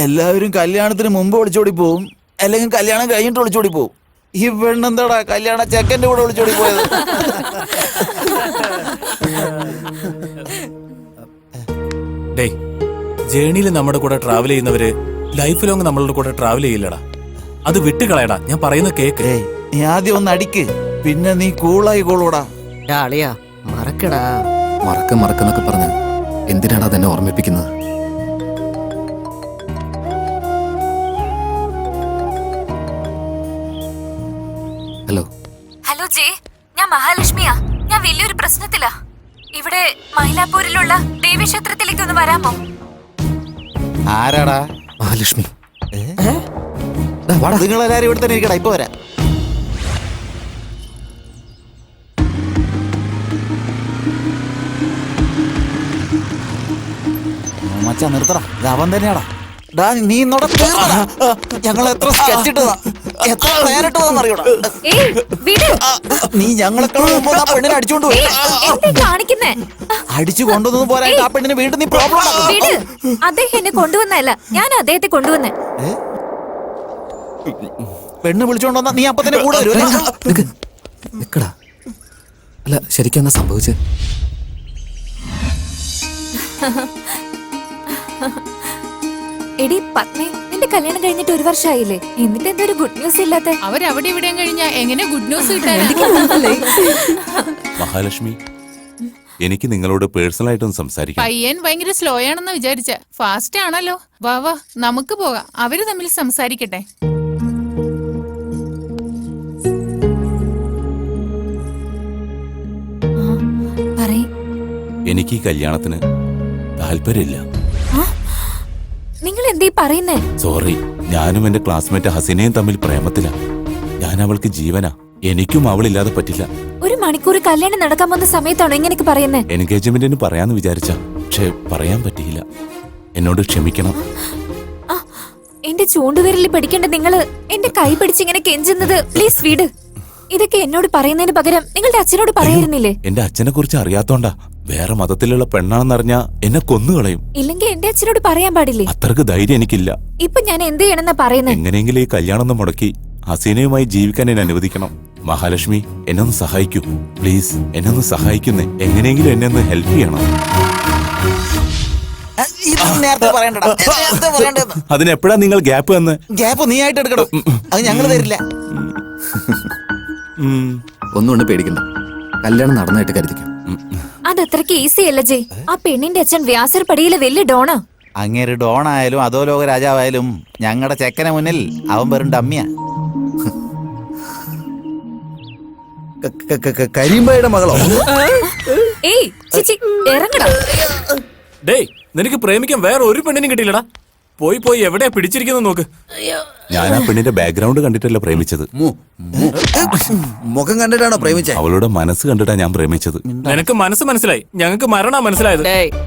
എല്ലാവരും കല്യാണത്തിന് മുമ്പ് ഒളിച്ചോടി പോവും, അല്ലെങ്കിൽ കല്യാണം കഴിഞ്ഞിട്ട് ഒളിച്ചോടി പോവും. ഈ പെണ്ണെന്താടാ കല്യാണ ചെക്കൻ്റെ കൂടെ ഒളിച്ചോടി പോയത്? ജേണിയിൽ നമ്മുടെ കൂടെ ട്രാവൽ ചെയ്യുന്നവര് ലൈഫ് ലോങ് നമ്മളുടെ കൂടെ ട്രാവൽ ചെയ്യില്ലടാ. അത് വിട്ടുകളയടാ, ഞാൻ പറയുന്ന കേക്ക്. നീ ആദ്യം ഒന്ന് അടിക്ക്, പിന്നെ നീ കൂളായി കോളൂടാ. മറക്കടാ. മറക്കുന്നൊക്കെ പറഞ്ഞ് എന്തിനാണ് അതെന്നെ ഓർമ്മിപ്പിക്കുന്നത്? ഹലോ ഹലോ ജെ, ഞാൻ മഹാലക്ഷ്മിയാ. ഞാൻ വലിയൊരു പ്രശ്നത്തിലാ. ഇവിടെ മൈലാപ്പൂരിലുള്ള ദേവീക്ഷേത്രത്തിലേക്ക് ഒന്ന് വരാമോ? ആരാടാ? മഹാലക്ഷ്മി. നിങ്ങളെല്ലാരും ഇവിടെ തന്നെ ഇരിക്കടാ, ഇപ്പൊ വരാം. മച്ചാ നിർത്തടാ, ഇത് അവൻ തന്നെയാടാ. നീ ഞങ്ങൾ എത്ര സ്കെച്ച് ഇട്ടതാ, എത്ര പ്ലാൻ ഇട്ടതാന്നറിയോടാ. നീ ഞങ്ങളെ പെണ്ണിനെ അടിച്ചോണ്ട് പോയി. അടിച്ചു കൊണ്ടുവന്നു പോരാ ആ പെണ്ണിന് വീണ്ടും നീ പ്രോബ്ലം. അദ്ദേഹം എന്നെ കൊണ്ടുവന്നല്ല, ഞാൻ അദ്ദേഹത്തെ കൊണ്ടുവന്നേ. പെണ്ണ് വിളിച്ചോണ്ടുവന്നാ നീ അപ്പൊ തന്നെ കൂടെ നിക്കടാ. അല്ല ശരിക്കും എന്നാ സംഭവിച്ചേ? എടി പത്മേ, നിന്റെ കല്യാണം കഴിഞ്ഞിട്ട് 1 വർഷമായില്ലേ? എന്നിട്ട് എന്താ ഒരു ഗുഡ് ന്യൂസ് ഇല്ലാത്ത? അവരവിടെ ഇവിടെയും കഴിഞ്ഞാ എങ്ങനെ ഗുഡ് ന്യൂസ് കിട്ടാൻ? മഹാലക്ഷ്മി, എനിക്ക് നിങ്ങളോട് പേഴ്സണൽ ആയിട്ടൊന്ന് സംസാരിക്കാം. പയ്യൻ ഭയങ്കര സ്ലോ ആണെന്ന് വിചാരിച്ച, ഫാസ്റ്റ് ആണല്ലോ. വാ വാ, നമുക്ക് പോകാം, അവര് തമ്മിൽ സംസാരിക്കട്ടെ. എനിക്ക് ഈ കല്യാണത്തിന് താല്പര്യമില്ല. നിങ്ങൾ എന്തീ പറയുന്നേ? സോറി, ഞാനും എന്റെ ക്ലാസ്മേറ്റ് ഹസീനയും തമ്മിൽ പ്രേമത്തിലാ. ഞാൻ അവൾക്ക് ജീവനാ. എനിക്കും അവളില്ലാതെ പറ്റില്ല. 1 മണിക്കൂർ കല്യാണം നടക്കാൻ പോകുന്ന സമയത്താണോ ഇങ്ങനെയൊക്കെ പറയുന്നേ? എൻഗേജ്മെന്റിന് പറയാന്ന് വിചാരിച്ച, പക്ഷെ പറയാൻ പറ്റിയില്ല. എന്നോട് ക്ഷമിക്കണം. എന്റെ ചൂണ്ടുവിരലിൽ പിടിക്കേണ്ട നിങ്ങള് എന്റെ കൈ പിടിച്ചിങ്ങനെ കെഞ്ചുന്നത് പ്ലീസ് വിട്. ഇതൊക്കെ എന്നോട് പറയുന്നതിന് പകരം നിങ്ങളുടെ അച്ഛനോട് പറയായിരുന്നില്ലേ? എന്റെ അച്ഛനെ കുറിച്ച് അറിയാത്തോണ്ടാ. വേറെ മതത്തിലുള്ള പെണ്ണാണെന്നറിഞ്ഞാ എന്നെ കൊന്നുകളയും. ഇല്ലെങ്കിൽ എന്റെ അച്ഛനോട് പറയാൻ പാടില്ലേ? അത്രക്ക് ധൈര്യം എനിക്കില്ല. ഇപ്പൊ ഞാൻ എന്ത് ചെയ്യണമെന്നാ പറയുന്നത്? എങ്ങനെയെങ്കിലും ഈ കല്യാണം ഒന്ന് മുടക്കി ഹസീനയുമായി ജീവിക്കാൻ എന്നെ അനുവദിക്കണം. മഹാലക്ഷ്മി, എന്നെ ഒന്ന് സഹായിക്കൂ പ്ലീസ്. എന്നെ ഒന്ന് സഹായിക്കുന്നേ. എങ്ങനെയെങ്കിലും എന്നെ ഒന്ന് ഹെൽപ്പ് ചെയ്യണം. അതിനെപ്പോഴാ നിങ്ങൾ ഗ്യാപ്പ് തന്ന്? ഗ്യാപ്പ് നീ ആയിട്ട് എടുക്കണം, അത് ഞങ്ങൾ തരില്ല. ഒന്നുകൊണ്ട് പേടിക്കണ്ട, കല്യാണം നടന്നായിട്ട് കരുതിക്കും. അതത്രക്ക് ഈസി അല്ല ജയ്. ആ പെണ്ണിന്റെ അച്ഛൻ വ്യാസർപടിയിലെ വലിയ ഡോണാ. അങ്ങേര് ഡോണായാലും അതോ ലോക രാജാവായാലും ഞങ്ങളുടെ ചെക്കനെ മുന്നിൽ അവൻ വെറും ഡമ്മിയാ. കരിമ്പയുടെ മകളോ? ഏയ് ചിച്ചി, ഇറങ്ങടാ. ഡേയ്, നിനക്ക് പ്രേമിക്കാൻ വേറെ ഒരു പെണ്ണിനും കിട്ടിയില്ലടാ. പോയി പോയി എവിടെയാ പിടിച്ചിരിക്കുന്നത് നോക്ക്. ഞാൻ ആ പെണ്ണിന്റെ ബാക്ക്ഗ്രൗണ്ട് കണ്ടിട്ടല്ല പ്രേമിച്ചത്. മുഖം കണ്ടിട്ടാണോ പ്രേമിച്ചത്? അവളുടെ മനസ്സ് കണ്ടിട്ടാ ഞാൻ പ്രേമിച്ചത്. നിനക്ക് മനസ്സ് മനസ്സിലായി, ഞങ്ങൾക്ക് മരണ മനസ്സിലായത്.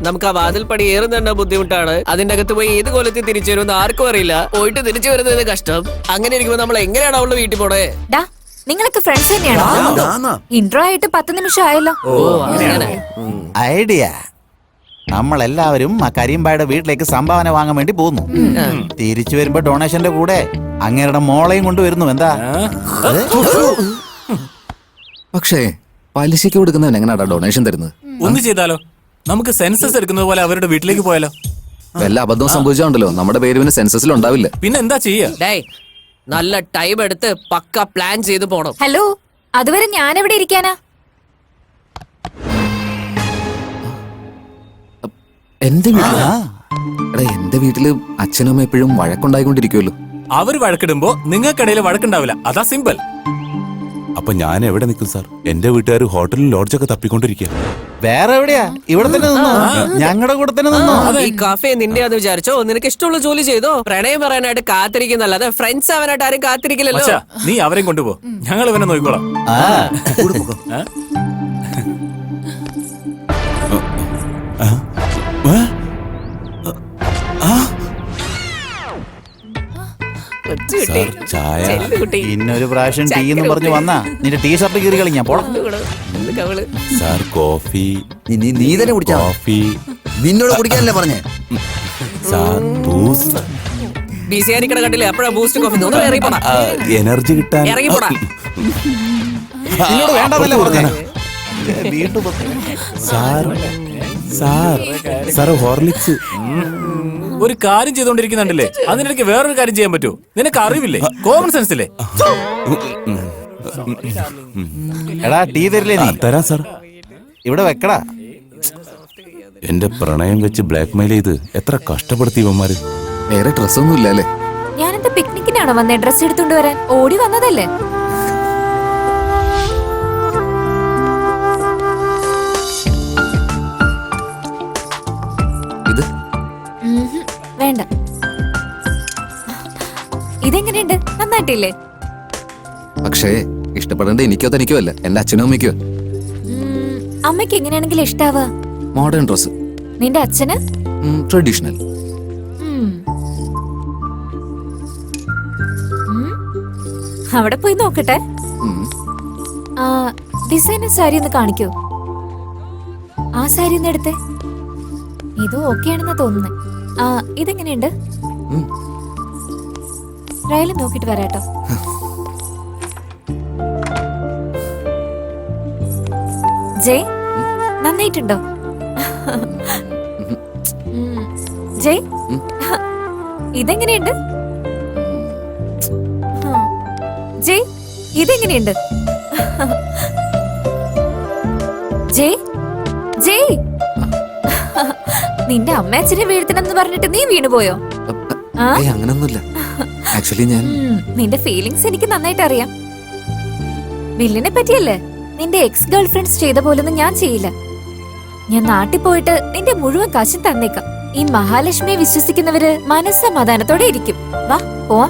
നമുക്ക് ആ വാതിൽപ്പടി ഏറുന്ന ബുദ്ധിമുട്ടാണ്. അതിന്റെ അകത്ത് പോയി ഏത് കൊല്ലത്തിൽ തിരിച്ചു വരുമെന്ന് ആർക്കും അറിയില്ല. പോയിട്ട് തിരിച്ചു വരുന്നത് കഷ്ടം. അങ്ങനെ ഇരിക്കുമ്പോ നമ്മൾ എങ്ങനെയാണ് അവളുടെ വീട്ടിൽ പോണേ? നിങ്ങളൊക്കെ ഫ്രണ്ട്സ് തന്നെയാണോ? ഇൻട്രോ ആയിട്ട് 10 നിമിഷം ആയല്ലോ. ഐഡിയ. നമ്മളെല്ലാവരും ആ കരീംബായുടെ വീട്ടിലേക്ക് സംഭാവന വാങ്ങാൻ വേണ്ടി പോകുന്നു. തിരിച്ചു വരുമ്പോ ഡൊണേഷന്റെ കൂടെ അങ്ങേരുടെ മോളെയും കൊണ്ടുവരുന്നു. എന്താ? പക്ഷേ പലിശയ്ക്ക് കൊടുക്കുന്നവൻ എങ്ങനെയാ ഡൊണേഷൻ തരുന്നത്? ഒന്ന് ചെയ്താലോ? നമുക്ക് സെൻസസ് എടുക്കുന്നത് പോലെ അവരുടെ വീട്ടിലേക്ക് പോയാലോ? വല്ല അബദ്ധം സംഭവിച്ചാണ്ടല്ലോ നമ്മുടെ പേര് പിന്നെ സെൻസസിൽ ഉണ്ടാവില്ല. പിന്നെ എന്താ ചെയ്യാ? നല്ല ടൈം എടുത്ത് പക്ക പ്ലാൻ ചെയ്ത് പോണം. ഹലോ, അതുവരെ ഞാൻ എവിടെ ഇരിക്കാനാ? എന്റെ വീട്ടിലാ? എടാ, എന്റെ വീട്ടില് അച്ഛനും അമ്മ എപ്പോഴും വഴക്കുണ്ടായിക്കൊണ്ടിരിക്കുമല്ലോ. അവര് വഴക്കിടുമ്പോ നിങ്ങൾക്കിടയിൽ വഴക്കുണ്ടാവില്ല, അതാ സിമ്പിൾ. അപ്പൊ ഞാൻ എവിടെ നിൽക്കും സാർ? എന്റെ വീട്ടുകാർ ഹോട്ടലും ലോഡ്ജൊക്കെ തപ്പിക്കൊണ്ടിരിക്കുക. വേറെ എവിടെയാ? ഇവിടെ തന്നെ നിന്നോ, ഞങ്ങളുടെ കൂടെ തന്നെ നിന്നോ. ഈ കാഫേ നിന്റെയാന്ന് വിചാരിച്ചോ? നിനക്ക് ഇഷ്ടമുള്ള ജോലി ചെയ്തോ. പ്രണയം പറയാനായിട്ട് കാത്തിരിക്കുന്നല്ലാതെ ഫ്രണ്ട്സ് ആവാനായിട്ട് ആരും കാത്തിരിക്കില്ലല്ലോ. നീ അവരെയും കൊണ്ടുപോ, ഞങ്ങൾ ഇവനെ നോക്കിക്കോളാം. ഇന്നൊരു പ്രാവശ്യം ടീ എന്ന് പറഞ്ഞു വന്നാ നിന്റെ ടീഷർട്ട് കീറി കളിഞ്ഞാ പോണം. Sir coffee. നീ തന്നെ കുടിച്ചാ? കോഫി നിന്നോട് കുടിക്കാനല്ലേ പറഞ്ഞേ? സാർ ബൂസ്റ്റ് ബിസിയാനിക്കട കണ്ടില്ലേ അപ്പഴാ ബൂസ്റ്റ് കോഫി ഇറങ്ങിപ്പോടാ എനർജി കിട്ടാൻ ഇറങ്ങിപ്പോടാ. നിന്നോട് വേണ്ടതല്ലേ പറഞ്ഞേ? വീണ്ടും സാർ സാർ സാർ ഹോർലിക്സ്. ഒരു കാര്യം ചെയ്തോണ്ടിരിക്കുന്നുണ്ടല്ലേ, അതിനിടയ്ക്ക് വേറൊരു കാര്യം ചെയ്യാൻ പറ്റുമോ? നിനക്ക് അറിവില്ലേ? കോമൺ സെൻസ് ഇല്ലേ? എടാ ടീ തരില്ലേ നീ? തരാം സാർ. ഇവിടെ വെക്കടാ. എന്റെ പ്രണയം വെച്ച് ബ്ലാക്ക് മെയിൽ ചെയ്ത് എത്ര കഷ്ടപ്പെടുത്തി ഇവന്മാര്. വേറെ ഡ്രസ്സൊന്നും ഇല്ല അല്ലേ? ഞാനെന്താ പിക്നിക്കിനാണോ വന്നേ? ഡ്രസ് എടുത്തോണ്ട് വരാൻ ഓടി വന്നതല്ലേ? ഇത് വേണ്ട. ഇതെങ്ങനെയുണ്ട്? നന്നായിട്ടില്ലേ? പക്ഷേ ഇഷ്ടപ്പെടേണ്ട എനിക്കോ തനിക്കോ അല്ല, എന്റെ അച്ഛനും അമ്മയ്ക്കോ. അമ്മയ്ക്ക് എങ്ങനെയാണെങ്കിലും ഇഷ്ടാവുക? Modern dress. നിന്റെ അച്ഛന്? ട്രഡീഷണൽ. ഉം. ഉം. അവിടെ പോയി നോക്കട്ടെ. ആ ഡിസൈനർ സാരി ഒന്ന് കാണിക്കൂ. ആ സാരി ഒന്ന് എടുത്തേ. ഇത് ഓക്കെ ആണെന്നാ തോന്നുന്നേ. ആ ഇതെങ്ങനെയുണ്ട്? ട്രയൽ നോക്കിട്ട് വരാട്ടോ. ജയ് നന്നായിട്ടുണ്ടോ? ജയ് ഇതെങ്ങനെയുണ്ട്? ജയ് ഇതെങ്ങനെയുണ്ട്? ജയ് ജയ് നിന്റെ അമ്മ അച്ഛനെ വീഴ്ത്തണമെന്ന് പറഞ്ഞിട്ട് നീ വീണുപോയോ? ആ? അങ്ങനൊന്നുമില്ല. ആക്ച്വലി ഞാൻ നിന്റെ ഫീലിങ്സ് എനിക്ക് നന്നായിട്ട് അറിയാം. വില്ലിനെ പറ്റിയല്ലേ? നിന്റെ എക്സ് ഗേൾ ഫ്രണ്ട്സ് ചെയ്ത പോലൊന്നും ഞാൻ ചെയ്യില്ല. ഞാൻ നാട്ടിൽ പോയിട്ട് നിന്റെ മുഴുവൻ കാശും തന്നേക്കാം. ഈ മഹാലക്ഷ്മിയെ വിശ്വസിക്കുന്നവര് മനസ്സമാധാനത്തോടെ ഇരിക്കും. വാ പോവാ.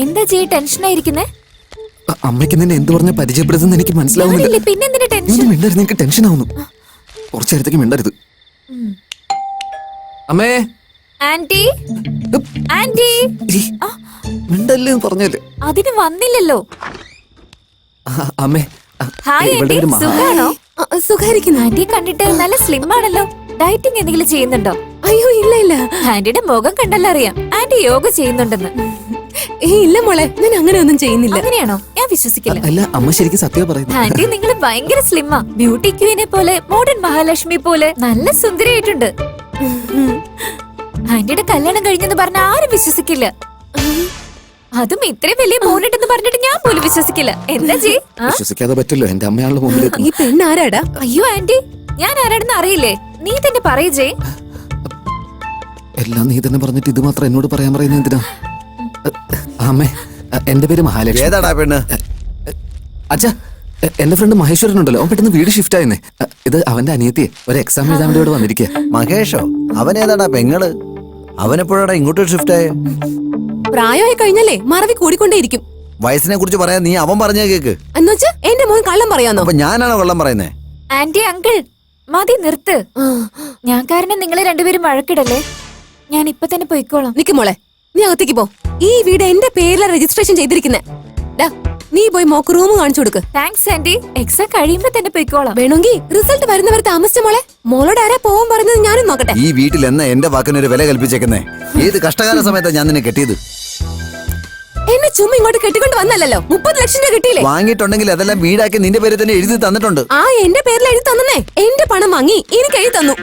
എന്താ ചെയ്യ ടെൻഷനായിരിക്കുന്നേ? അമ്മയ്ക്ക് നിന്നെ എന്ത് പറഞ്ഞ പരിചയപ്പെടുത്തുന്ന എനിക്ക് മനസ്സിലാവുന്നില്ല. പിന്നെന്തിനാ ടെൻഷൻ? നീ മിണ്ടരുത്, എനിക്ക് ടെൻഷൻ ആവുന്നു. കുറച്ചു നേരത്തേക്ക് മിണ്ടരുത്. അമ്മേ ആന്റി ആന്റി മിണ്ടല്ലേ പറഞ്ഞല്ലേ? അതിന് വന്നില്ലല്ലോ. അമ്മേ ഹായ് ഇവിടെ ആന്റി, ഒരു സുഖാണോ? സുഖായിരിക്കുന്നു. ആന്റിയെ കണ്ടിട്ട് നല്ല സ്ലിം ആണല്ലോ. ഡയറ്റിംഗ് എന്തെങ്കിലും ചെയ്യുന്നുണ്ടോ? അയ്യോ ഇല്ല ഇല്ല. ആന്റിയുടെ മുഖം കണ്ടല്ലോ അറിയാം ആന്റി യോഗ ചെയ്യുന്നുണ്ടെന്ന്. ഇല്ല മോളെ, ഞാൻ അങ്ങനെ ഒന്നും ചെയ്യുന്നില്ല. അങ്ങനെയാണോ? ഞാൻ വിശ്വസിക്കില്ല. അല്ല അമ്മ ശരിക്കും സത്യം പറയുന്നു. ആന്റി നിങ്ങൾ ഭയങ്കര സ്ലിമ്മാ. ബ്യൂട്ടി ക്വീനെ പോലെ, മോഡേൺ മഹാലക്ഷ്മി പോലെ നല്ല സുന്ദരിയായിട്ടുണ്ട്. ആന്റിയുടെ കല്യാണം കഴിഞ്ഞെന്ന് പറഞ്ഞ ആരും വിശ്വസിക്കില്ല. അതും ഇത്രയും വലിയ മോണിട്ടെന്ന് പറഞ്ഞിട്ട് ഞാൻ പോലും വിശ്വസിക്കില്ല. എന്താ ജി? വിശ്വസിക്കാതെ പറ്റല്ലോ, എന്റെ അമ്മയാണല്ലോ മുമ്പിലേക്ക്. ഈ പെണ്ണ് ആരാടാ? അയ്യോ ആന്റി, ഞാൻ ആരാണെന്ന് അറിയില്ലേ? നീ തന്നെ പറയൂ ജയ്. എല്ലാം നീ തന്നെ പറഞ്ഞിട്ട് ഇത് മാത്രം എന്നോട് പറയാൻ പറയുന്നത് എന്തിനാ? അമ്മേ എന്റെ പേര് മഹാലക്ഷ്മി. ഏതാടാ പെണ്ണ്? അച്ഛാ എന്റെ ഫ്രണ്ട് മഹേശ്വരൻ ഉണ്ടല്ലോ, അവൻ പെട്ടെന്ന് വീട് ഷിഫ്റ്റ് ആയിരുന്നേ. ഇത് അവന്റെ അനിയത്തിയെ ഒരു എക്സാം എഴുതാൻ വേണ്ടി ഇവിടെ വന്നിരിക്കുക. മഹേഷോ? അവൻ ഏതാടാ പെങ്ങള്? അവനെപ്പോഴാടാ ഇങ്ങോട്ട് ഷിഫ്റ്റ് ആയേ? പ്രായമായി കഴിഞ്ഞാലേ മറവി കൂടിക്കൊണ്ടേയിരിക്കും. വയസ്സിനെ കുറിച്ച് പറയാൻ നീ അവൻ പറഞ്ഞ കേക്ക്. എന്നുവെച്ചാ എന്റെ മോൻ കള്ളം പറയാന്നോ? അപ്പൊ ഞാനാണോ കൊള്ളം പറയുന്നേ? ആന്റി അങ്കിൾ മതി നിർത്ത്. ഞാൻ കാരണം നിങ്ങളെ രണ്ടുപേരും വഴക്കിടല്ലേ. ഞാൻ ഇപ്പൊ തന്നെ പോയിക്കോളാം. നിക്ക് മോളെ, നീ അകത്തേക്ക് പോ. ഈ വീട് എന്റെ പേരിലാണ് രജിസ്ട്രേഷൻ ചെയ്തിരിക്കുന്നേ. നീ പോയി മോക്ക് റൂം കാണിച്ചു കൊടുക്ക്. Thanks anti. എക്സാം കഴിയുമ്പോ തന്നെ പോയിക്കോളാം. വേണമെങ്കിൽ റിസൾട്ട് വരുന്നവരെ താമസിച്ച മോളെ. മോളോട് ആരാ പോവാൻ പറയുന്നത് ഞാനും നോക്കട്ടെ. ഈ വീട്ടിൽ എന്നാ എന്റെ വാക്കിനൊരു വില കൽപ്പിച്ചേക്കുന്നേ? ഏത് കഷ്ടകാല സമയത്താ ഞാൻ നിന്നെ കെട്ടിയത്? എന്നെ ചുമ്മാ ഇങ്ങോട്ട് കെട്ടിക്കൊണ്ട് വന്നല്ലോ. 30 ലക്ഷം രൂപ കിട്ടിയില്ലേ? വാങ്ങിയിട്ടുണ്ടെങ്കിൽ അതെല്ലാം വീടാക്കി നിന്റെ പേര് തന്നെ എഴുതി തന്നിട്ടുണ്ട്. ആ എന്റെ പേരിൽ എഴുതി തന്നേ. എന്റെ പണം വാങ്ങി എനിക്ക് എഴുതി തന്നു.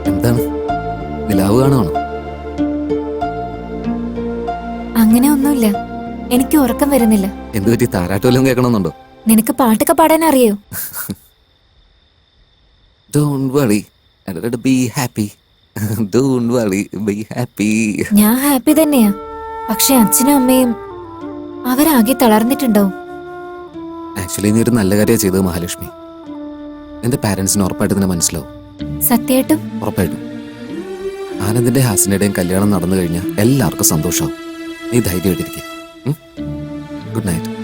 എന്താണ് നിലാവ് കാണുവാണോ? അങ്ങനെ ഒന്നുമില്ല. എനിക്ക് ഉറക്കം വരുന്നില്ല. എന്ത് പറ്റി? താരാട്ട് വല്ലതും കേൾക്കണമെന്നുണ്ടോ? നിനക്ക് പാട്ടൊക്കെ പാടാൻ അറിയോ? Don't worry, be happy. Don't worry, be happy. ഞാൻ ഹാപ്പി തന്നെയാ. പക്ഷെ അച്ഛനും അമ്മയും അവരാകെ തളർന്നിട്ടുണ്ടാവും. ആക്ച്വലി നീ ഒരു നല്ല കാര്യമാണ് ചെയ്തത് മഹാലക്ഷ്മി. എന്റെ പാരന്റ്സിന് ഉറപ്പായിട്ട് ഇതിനെ മനസ്സിലാവും. സത്യമായിട്ടും? ഉറപ്പായിട്ടും. ആനന്ദിന്റെ ഹാസിനുടെയും കല്യാണം നടന്നു കഴിഞ്ഞാൽ എല്ലാവർക്കും സന്തോഷമാവും. നീ ധൈര്യമായിട്ടിരിക്കും. Good night.